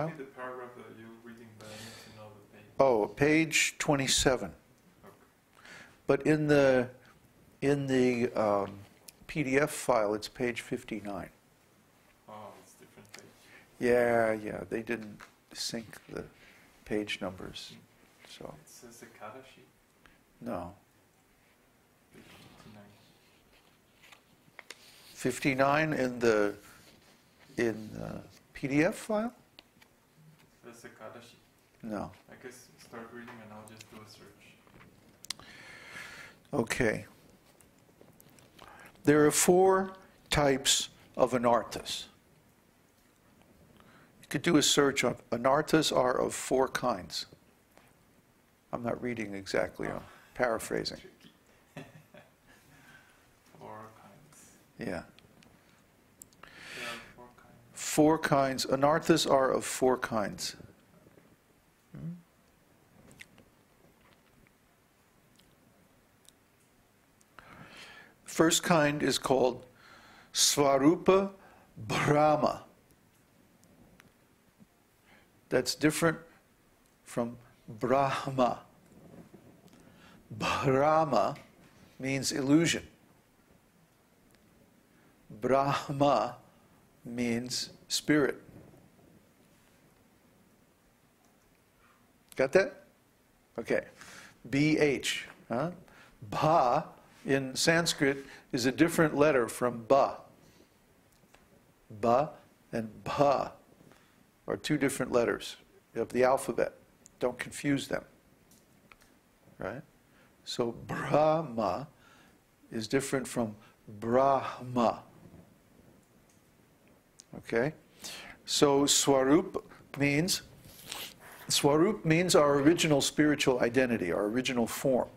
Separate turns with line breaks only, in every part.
file?
The paragraph that you're reading, but I need to know the page.
Oh, page 27.
Okay.
But in the PDF file, it's page 59.
Oh, it's different page.
Yeah, they didn't sync the page numbers, so
It says the Kadashi,
no.
page
59
59.
in the PDF file?
It says the Kadashi.
No.
I guess start reading and I'll just do a search.
Okay. There are 4 types of anarthas. You could do a search on anarthas are of 4 kinds. I'm not reading exactly, I'm paraphrasing.
Tricky. 4 kinds.
Yeah.
There are 4 kinds.
4 kinds. Anarthas are of 4 kinds. First kind is called Svarupa Brahma. That's different from Brahma. Brahma means illusion. Brahma means spirit. Got that? Okay. BH. Huh? Bha in Sanskrit is a different letter from ba. Ba and bha are 2 different letters of the alphabet. Don't confuse them. Right? So Brahma is different from Brahma. Okay? So Swarup means our original spiritual identity, our original form.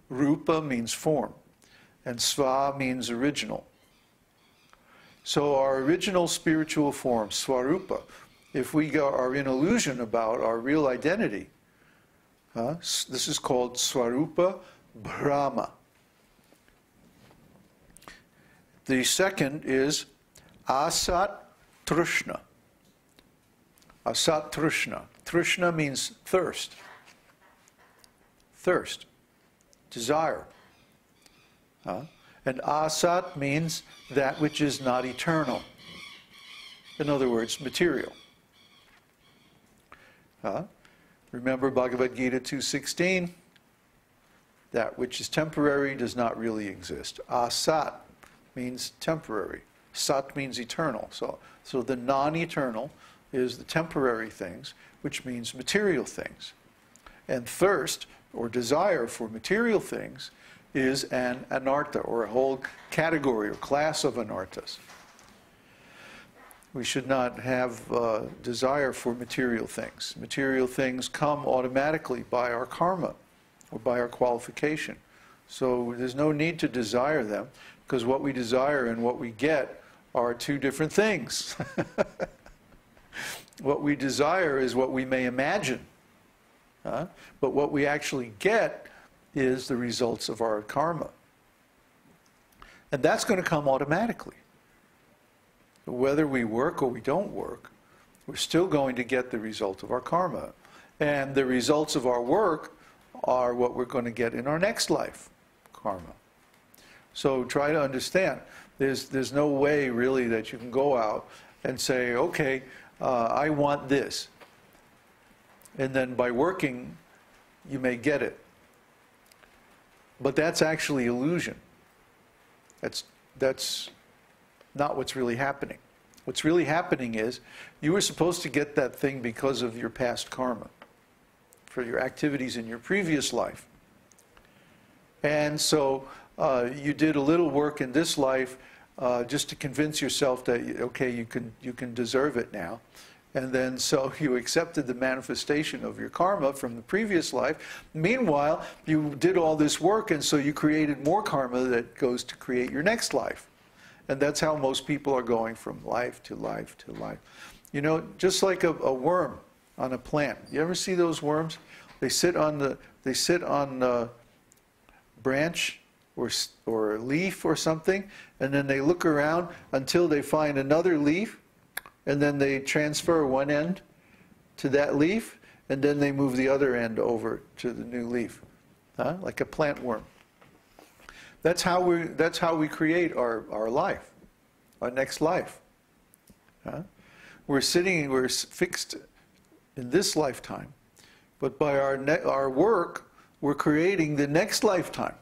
Rupa means form, and Sva means original. So our original spiritual form, Swarupa, if we are in illusion about our real identity, this is called Swarupa Brahma. The second is Asat Trishna. Asat Trishna. Trishna means thirst. Thirst. Desire. And asat means that which is not eternal. In other words, material. Remember Bhagavad-gītā 2:16? That which is temporary does not really exist. Asat means temporary. Sat means eternal. So the non-eternal is the temporary things, which means material things. And thirst, or desire for material things, is an anartha, or a whole category or class of anarthas. We should not have desire for material things. Material things come automatically by our karma, or by our qualification. So there's no need to desire them, because what we desire and what we get are 2 different things. What we desire is what we may imagine. But what we actually get is the results of our karma. And that's going to come automatically. Whether we work or we don't work, we're still going to get the result of our karma. And the results of our work are what we're going to get in our next life, karma. So try to understand, there's no way really that you can go out and say, okay, I want this. And then by working, you may get it. But that's actually illusion. That's not what's really happening. What's really happening is you were supposed to get that thing because of your past karma, for your activities in your previous life. And so you did a little work in this life just to convince yourself that, okay, you can deserve it now. And then so you accepted the manifestation of your karma from the previous life. Meanwhile, you did all this work, and so you created more karma that goes to create your next life. And that's how most people are going from life to life to life. You know, just like a worm on a plant. You ever see those worms? They sit on a branch or a leaf or something, and then they look around until they find another leaf, and then they transfer one end to that leaf, and then they move the other end over to the new leaf, like a plant worm. That's how we create our life, our next life. We're fixed in this lifetime, but by our work, we're creating the next lifetime.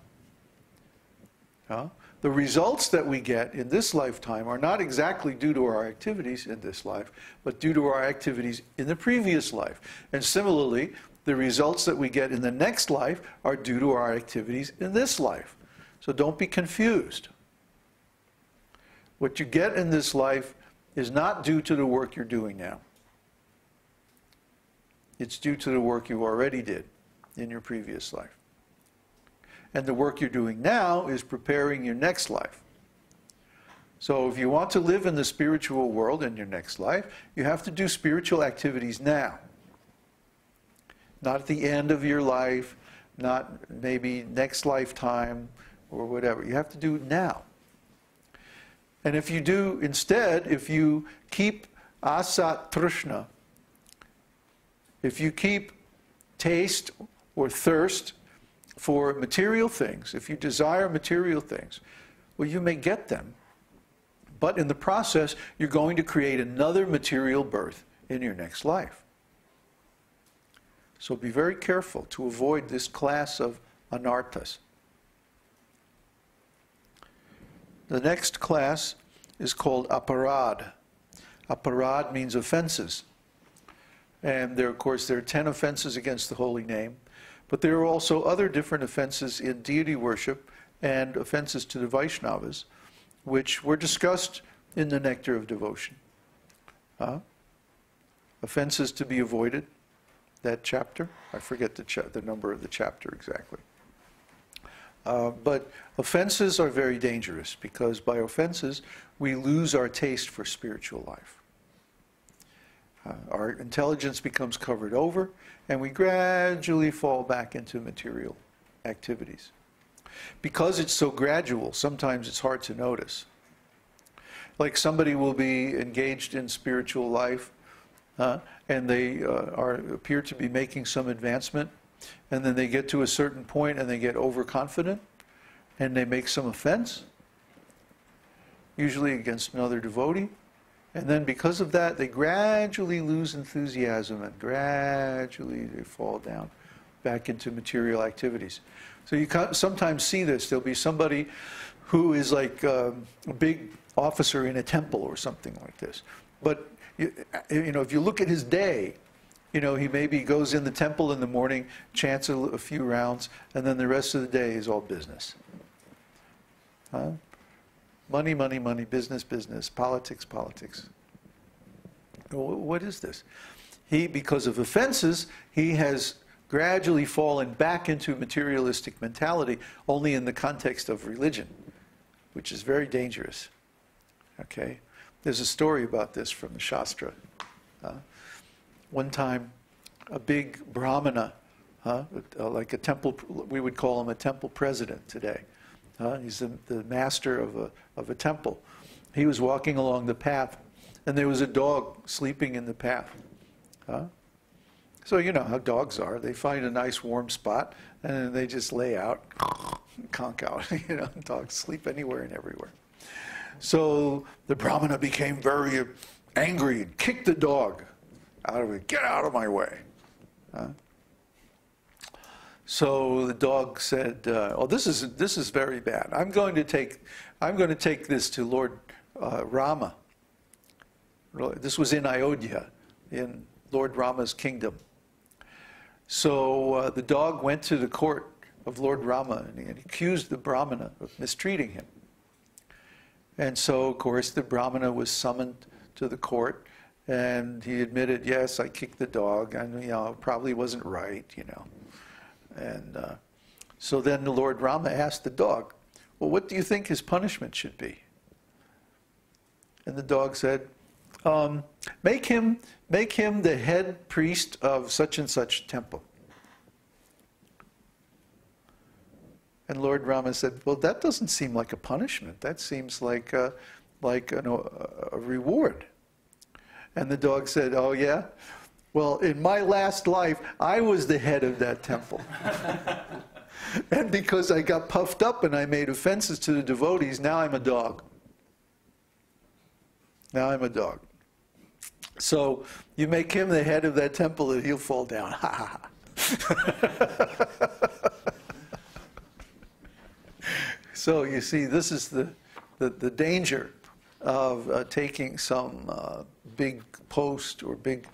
The results that we get in this lifetime are not exactly due to our activities in this life, but due to our activities in the previous life. And similarly, the results that we get in the next life are due to our activities in this life. So don't be confused. What you get in this life is not due to the work you're doing now. It's due to the work you already did in your previous life. And the work you're doing now is preparing your next life. So if you want to live in the spiritual world in your next life, you have to do spiritual activities now. Not at the end of your life, not maybe next lifetime or whatever. You have to do it now. And if you do, instead, if you keep asat trishna, if you keep taste or thirst for material things, if you desire material things, well, you may get them. But in the process, you're going to create another material birth in your next life. So be very careful to avoid this class of anarthas. The next class is called aparad. Aparad means offenses. And there, of course, there are 10 offenses against the holy name. But there are also other different offenses in deity worship and offenses to the Vaishnavas, which were discussed in the Nectar of Devotion. Offenses to be avoided, that chapter. I forget the number of the chapter exactly. But offenses are very dangerous because by offenses we lose our taste for spiritual life. Our intelligence becomes covered over and we gradually fall back into material activities. Because it's so gradual, sometimes it's hard to notice. Like somebody will be engaged in spiritual life and they appear to be making some advancement, and then they get to a certain point and they get overconfident and they make some offense, usually against another devotee. And then because of that, they gradually lose enthusiasm and gradually they fall down back into material activities. So you sometimes see this. There'll be somebody who is like a big officer in a temple or something like this. But you know, if you look at his day, you know, he maybe goes in the temple in the morning, chants a few rounds, and then the rest of the day is all business. Money, money, money, business, business, politics, politics. What is this? Because of offenses, he has gradually fallen back into materialistic mentality only in the context of religion, which is very dangerous. Okay? There's a story about this from the Shastra. One time, a big brahmana, like a temple, we would call him a temple president today. He's the master of a temple. He was walking along the path, and there was a dog sleeping in the path. So you know how dogs are. They find a nice warm spot, and then they just lay out, conk out. You know, dogs sleep anywhere and everywhere. So the brahmana became very angry and kicked the dog out of it. Get out of my way. So the dog said, "Oh, this is very bad. I'm going to take this to Lord Rama." This was in Ayodhya, in Lord Rama's kingdom. So the dog went to the court of Lord Rama and he accused the brahmana of mistreating him. And so, of course, the brahmana was summoned to the court, and he admitted, "Yes, I kicked the dog, and you know, it probably wasn't right, you know." And so then the Lord Rama asked the dog, "Well, what do you think his punishment should be?" And the dog said, make him the head priest of such and such temple." And Lord Rama said, "Well, that doesn't seem like a punishment. That seems like a reward." And the dog said, "Oh yeah? Well, in my last life, I was the head of that temple. And because I got puffed up and I made offenses to the devotees, now I'm a dog. Now I'm a dog. So you make him the head of that temple and he'll fall down. Ha ha ha. So you see, this is the danger of taking some big post or big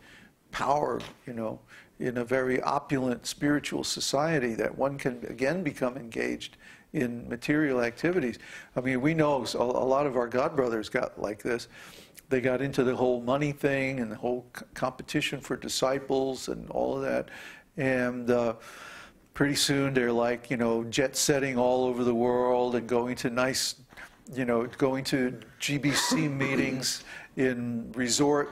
power, in a very opulent spiritual society, that one can again become engaged in material activities. I mean, we know a lot of our God brothers got like this. They got into the whole money thing and the whole competition for disciples and all of that. And pretty soon they're like, jet setting all over the world and going to nice, going to GBC meetings in resort